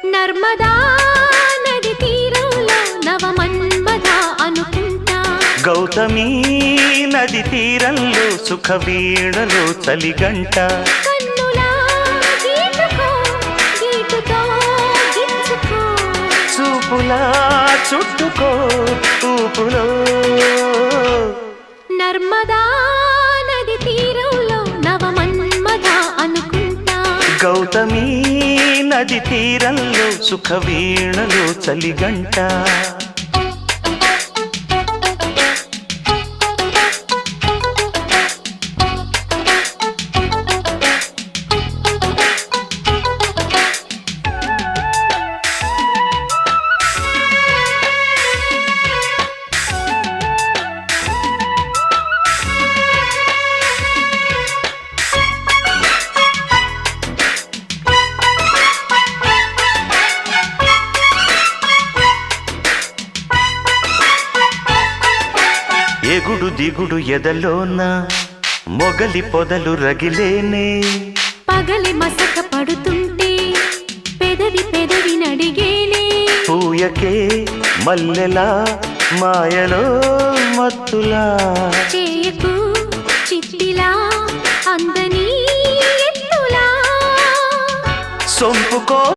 నర్మదా నది తీరంలో నవమన్మథ అనుకుంటా గౌతమి నది తీరంలో సుఖ వీణలో చలిగంట కన్నులా గీటుకో గీటుతో గిచ్చుకో చూపులా చుట్టుకో ఊపులో నర్మదా నది తీరంలో నవమన్మథ అనుకుంటా గౌతమి నది తీరంలో సుఖ వీణలో చలిగంట ఎగుడు దిగుడు ఎదలోన మొగలి పొదలు రగిలేనే పగలి మసక పడుతుంటే పెదవి పెదవి నడిగేనే పూయకే మల్లెలా మాయలో మత్తులా చేయకు చిట్టిలా అందని ఎత్తులా సొంపుకో